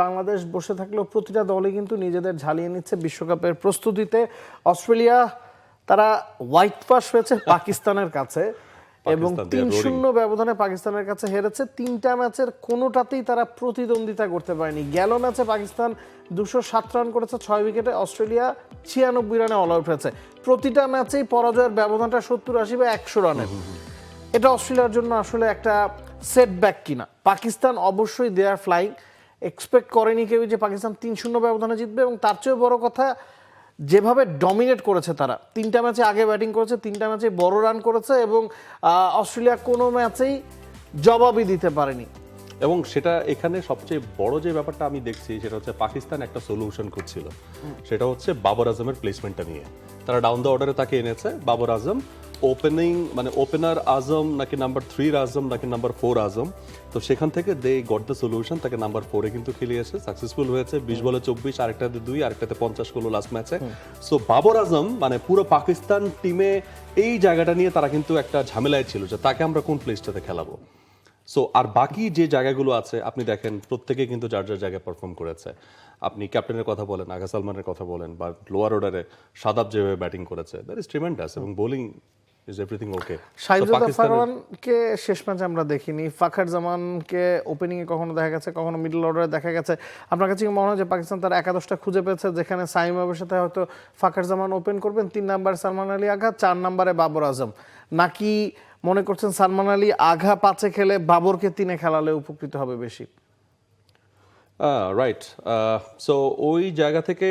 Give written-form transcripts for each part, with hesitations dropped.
বাংলাদেশ বসে থাকলেও প্রতিটা দলই কিন্তু নিজেদের ঝালিয়ে নিচ্ছে বিশ্বকাপের প্রস্তুতিতে। অস্ট্রেলিয়া তারা হোয়াইট ওয়াশ হয়েছে পাকিস্তানের কাছে এবং 3-0 ব্যবধানে পাকিস্তানের কাছে হেরেছে। 3টা ম্যাচের কোনোটাতেই তারা প্রতিদ্বন্দ্বিতা করতে পারেনি। গেল ম্যাচে পাকিস্তান 207 রান করেছে 6 উইকেটে, অস্ট্রেলিয়া 96 রানে অল আউট হয়েছে। প্রতিটা ম্যাচেই পরাজয়ের ব্যবধানটা 70-80 বা 100 রানের। এটা অস্ট্রেলিয়ার জন্য আসলে একটা সেটব্যাক কিনা। পাকিস্তান অবশ্যই দে আর ফ্লাইং, এক্সপেক্ট করেনি কেউ যে পাকিস্তান 3-0 ব্যবধানে জিতবে, এবং তার চেয়েও বড় কথা যেভাবে ডমিনেট করেছে তারা। 3টা ম্যাচে আগে ব্যাটিং করেছে, 3টা ম্যাচে বড় রান করেছে এবং অস্ট্রেলিয়া কোনো ম্যাচেই জবাবই দিতে পারেনি। এবং সেটা এখানে সবচেয়ে বড় যে ব্যাপারটা আমি দেখছি সেটা হচ্ছে পাকিস্তান একটা সলিউশন করছিল, সেটা হচ্ছে বাবর আজমের প্লেসমেন্টটা নিয়ে। তারা ডাউন দ্য অর্ডারে তাকে এনেছে। বাবর আজম ওপেনিং, মানে ওপেনার আজম নাকি নাম্বার 3 আজম নাকি নাম্বার 4 আজম, তো সেখান থেকে দে গট দ্য সলিউশন, তাকে নাম্বার 4-এ কিন্তু খেলিয়েছে, সাকসেসফুল হয়েছে। 20 বলে 24, আরেকটাতে 2, আরেকটাতে 50 করলো লাস্ট ম্যাচে। সো বাবর আজম মানে পুরো পাকিস্তান টিমে এই জায়গাটা নিয়ে তারা কিন্তু একটা ঝামেলায় ছিল যে তাকে আমরা কোন প্লেসটাতে খেলাবো। সো আর বাকি যে জায়গাগুলো আছে আপনি দেখেন প্রত্যেকে কিন্তু যার যার জায়গায় পারফর্ম করেছে। আপনি ক্যাপ্টেনের কথা বলেন, আগা সালমানের কথা বলেন, বা লোয়ার অর্ডারে শাদাব যেভাবে ব্যাটিং করেছে, দ্যাট ইজ ট্রিমেন্ডাস, এবং বোলিং ইজ এভরিথিং ওকে। শাহিজুদ্দা ফারহানকে শেষ ম্যাচে আমরা দেখিনি, ফাখার জামানকে ওপেনিংয়ে কখনো দেখা গেছে, কখনো মিডল অর্ডারে দেখা গেছে। আপনার কাছে কি মনে হয় যে পাকিস্তান তার একাদশটা খুঁজে পেয়েছে যেখানে সাইম আবের সাথে হয়তো ফাখার জামান ওপেন করবেন, 3 নম্বরে সালমান আলী আগা, 4 নম্বরে বাবর আজম, নাকি মনে করছেন সালমান আলী আগা 5-এ খেলে বাবরকে 3-এ খেলালে উপকৃত হবে বেশি? রাইট। সো ওই জায়গা থেকে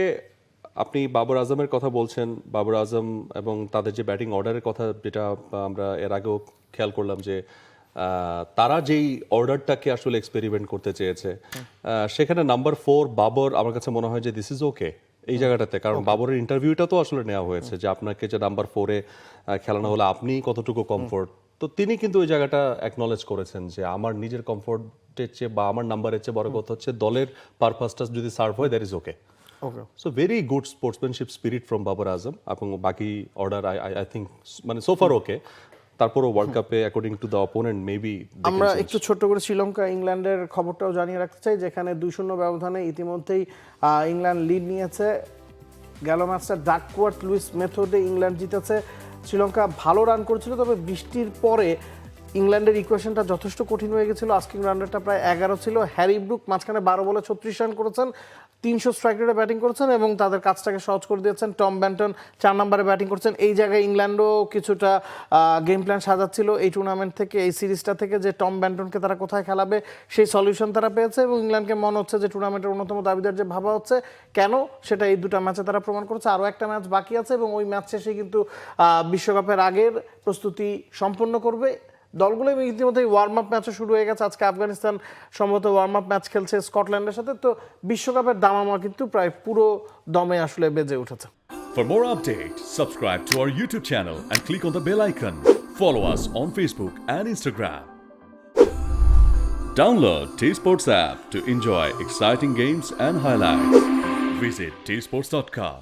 আপনি বাবর আজমের কথা বলছেন, বাবর আজম এবং তাদের যে ব্যাটিং অর্ডারের কথা, যেটা আমরা এর আগেও খেয়াল করলাম যে তারা যেই অর্ডারটাকে আসলে এক্সপেরিমেন্ট করতে চেয়েছে, সেখানে নাম্বার 4 বাবর আমার কাছে মনে হয় যে দিস ইজ ওকে এই জায়গাটাতে। কারণ বাবরের ইন্টারভিউটা তো আসলে নেওয়া হয়েছে যে আপনাকে যে নাম্বার 4-এ খেলানো হলে আপনি কতটুকু কমফোর্ট, তো তিনি কিন্তু ওই জায়গাটা অ্যাকনলেজ করেছেন যে আমার নিজের কমফোর্টের চেয়ে বা আমার নাম্বারের চেয়ে বড় কথা হচ্ছে দলের পারপাসটা যদি সার্ভ হয়, that is okay. So very good sportsmanship spirit from Babar Azam, এবং বাকি অর্ডার আই থিঙ্ক মানে সোফার ওকে। তারপরও ওয়ার্ল্ড কাপে according to the opponent maybe আমরা একটু ছোট্ট করে শ্রীলঙ্কা ইংল্যান্ডের খবরটাও জানিয়ে রাখতে চাই, যেখানে 2-0 ব্যবধানে ইতিমধ্যেই ইংল্যান্ড লিড নিয়েছে। গেল ম্যাচটা ডাকওয়ার্থ লুইস মেথডে ইংল্যান্ড জিতেছে। শ্রীলঙ্কা ভালো রান করেছিল, তবে বৃষ্টির পরে ইংল্যান্ডের ইকুয়েশনটা যথেষ্ট কঠিন হয়ে গেছিল। আস্কিং রান রেটটা প্রায় 11 ছিল। হ্যারি ব্রুক মাঝখানে 12 বলে 36 রান করেছেন, 300 স্ট্রাইক রেটে ব্যাটিং করেছেন এবং তাদের কাজটাকে সহজ করে দিয়েছেন। টম ব্যান্টন 4 নম্বরে ব্যাটিং করছেন। এই জায়গায় ইংল্যান্ডও কিছুটা গেম প্ল্যান সাজাচ্ছিল এই টুর্নামেন্ট থেকে, এই সিরিজটা থেকে, যে টম ব্যান্টনকে তারা কোথায় খেলাবে সেই সলিউশন তারা পেয়েছে, এবং ইংল্যান্ডকে মনে হচ্ছে যে টুর্নামেন্টের অন্যতম দাবিদার যে ভাবা হচ্ছে কেন, সেটা এই 2টা ম্যাচে তারা প্রমাণ করেছে। আরও একটা ম্যাচ বাকি আছে এবং ওই ম্যাচ শেষে কিন্তু বিশ্বকাপের আগের প্রস্তুতি সম্পন্ন করবে দলগুলো। ইতিমধ্যে ওয়ার্ম আপ ম্যাচও শুরু হয়ে গেছে। আজকে আফগানিস্তান সম্ভবত ওয়ার্ম আপ ম্যাচ খেলছে স্কটল্যান্ডের সাথে। তো বিশ্বকাপের দামামা কিন্তু প্রায় পুরো দমে আসলে বেজে উঠেছে। For more updates, subscribe to our YouTube channel and click on the bell icon. Follow us on Facebook and Instagram. Download T-Sports app to enjoy exciting games and highlights. Visit tsports.com.